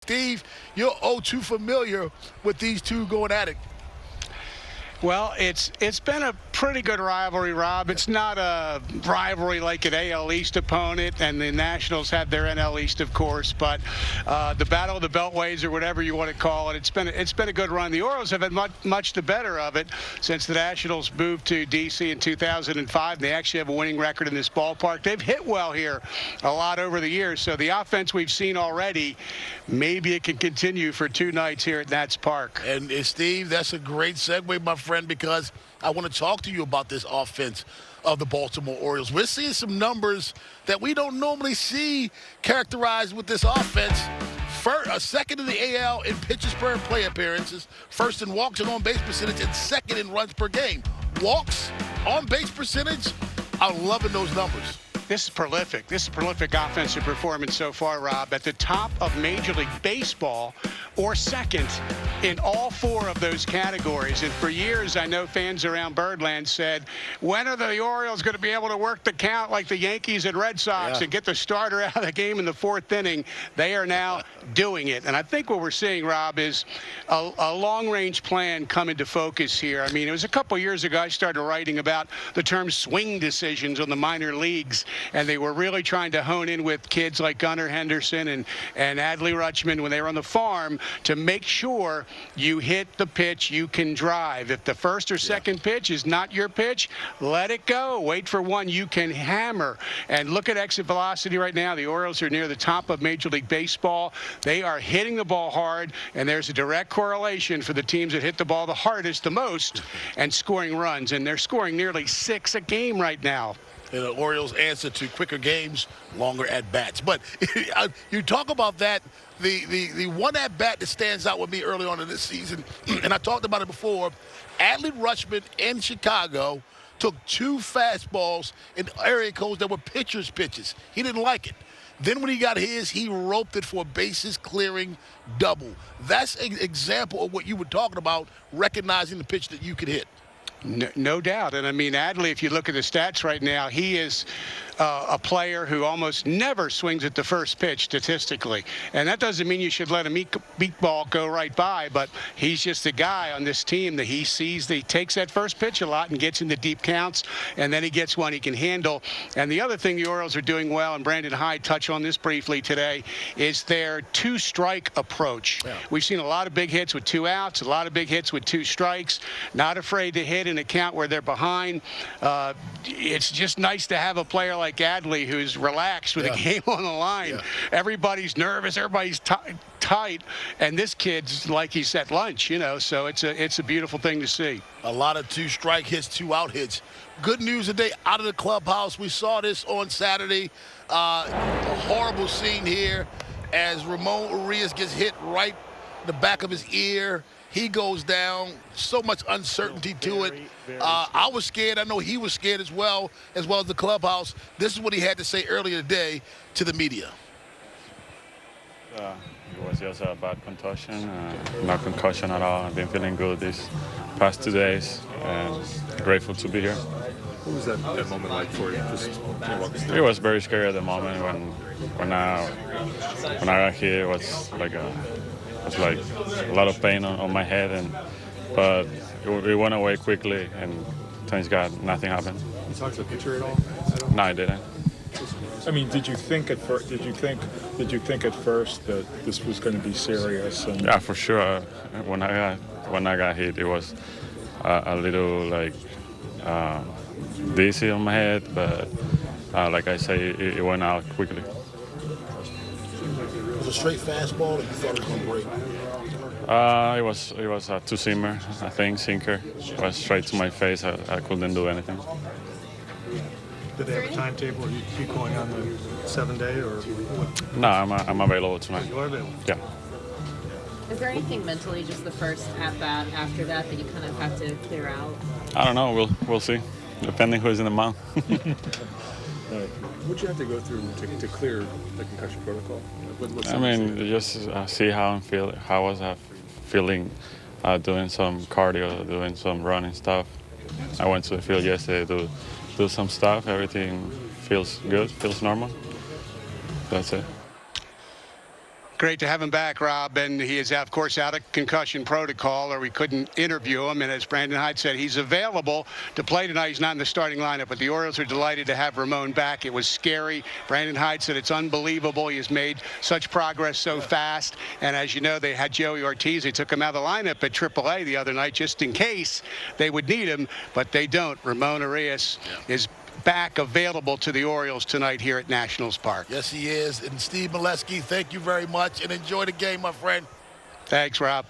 Steve, you're oh too familiar with these two going at it. Well, it's been a pretty good rivalry, Rob. It's not a rivalry like an AL East opponent, and the Nationals have their NL East, of course. But the Battle of the Beltways, or whatever you want to call it, it's been a good run. The Orioles have had much the better of it since the Nationals moved to D.C. in 2005. They actually have a winning record in this ballpark. They've hit well here a lot over the years. So the offense we've seen already, maybe it can continue for 2 nights here at Nats Park. And Steve, that's a great segue, my friend, because I want to talk to you about this offense of the Baltimore Orioles. We're seeing some numbers that we don't normally see characterized with this offense. Second in the AL in pitches per play appearances, first in walks and on-base percentage, and second in runs per game. Walks, on-base percentage, I'm loving those numbers. This is prolific. This is prolific offensive performance so far, Rob. At the top of Major League Baseball, or second in all 4 of those categories. And for years, I know fans around Birdland said, when are the Orioles going to be able to work the count like the Yankees and Red Sox and get the starter out of the game in the 4th inning? They are now doing it. And I think what we're seeing, Rob, is a long-range plan come into focus here. I mean, it was a couple years ago I started writing about the term swing decisions on the minor leagues, and they were really trying to hone in with kids like Gunnar Henderson and Adley Rutschman when they were on the farm to make sure you hit the pitch you can drive. If the first or second pitch is not your pitch, let it go. Wait for one you can hammer. And look at exit velocity right now. The Orioles are near the top of Major League Baseball. They are hitting the ball hard, and there's a direct correlation for the teams that hit the ball the hardest, the most, and scoring runs. And they're scoring nearly 6 a game right now. And the Orioles' answer to quicker games, longer at-bats. But you talk about that, the one at-bat that stands out with me early on in this season, and I talked about it before, Adley Rutschman in Chicago took 2 fastballs in area codes that were pitcher's pitches. He didn't like it. Then when he got his, he roped it for a bases-clearing double. That's an example of what you were talking about, recognizing the pitch that you could hit. No doubt. And I mean, Adley, if you look at the stats right now, he is a player who almost never swings at the first pitch statistically. And that doesn't mean you should let a meat ball go right by, but he's just a guy on this team that he sees that he takes that first pitch a lot and gets into deep counts, and then he gets one he can handle. And the other thing the Orioles are doing well, and Brandon Hyde touched on this briefly today, is their 2-strike approach. Yeah. We've seen a lot of big hits with 2 outs, a lot of big hits with 2 strikes, not afraid to hit in a count where they're behind. It's just nice to have a player like Adley who's relaxed with a game on the line. Yeah. Everybody's nervous, everybody's tight, and this kid's like he's at lunch, you know, so it's a beautiful thing to see. A lot of 2-strike hits, 2-out hits. Good news today out of the clubhouse. We saw this on Saturday. A horrible scene here as Ramon Urias gets hit right in the back of his ear. He goes down. So much uncertainty to it. I was scared. I know he was scared as well as the clubhouse. This is what he had to say earlier today to the media. It was just a bad concussion. Not concussion at all. I've been feeling good these past 2 days, and grateful to be here. What was that moment like for you? It was very scary at the moment when I got here. It was like a lot of pain on my head, but it went away quickly, and thanks God nothing happened. You talked to the pitcher at all? No, I didn't. I mean, did you think at first that this was going to be serious? Yeah, for sure. When I got hit, it was a little like dizzy on my head, but like I say, it went out quickly. It was a straight fastball, and you thought it was going to break? It was a 2-seamer, I think, sinker. It was straight to my face. I couldn't do anything. Did they have a timetable? Are you keep going on the 7-day or what? No, I'm available tonight. You are available? Yeah. Is there anything mentally, just the first at-bat after that you kind of have to clear out? I don't know. We'll see, depending who's in the mound. What'd you have to go through to clear the concussion protocol? I mean, just see how I'm feeling. How was I feeling doing some cardio, doing some running stuff. I went to the field yesterday to do some stuff. Everything feels good, feels normal. That's it. Great to have him back, Rob. And he is, of course, out of concussion protocol, or we couldn't interview him. And as Brandon Hyde said, he's available to play tonight. He's not in the starting lineup, but the Orioles are delighted to have Ramon back. It was scary. Brandon Hyde said it's unbelievable. He has made such progress so fast. And as you know, they had Joey Ortiz. They took him out of the lineup at AAA the other night just in case they would need him, but they don't. Ramon Urias is back available to the Orioles tonight here at Nationals Park. Yes, he is. And Steve Melewski, thank you very much, and enjoy the game, my friend. Thanks, Rob.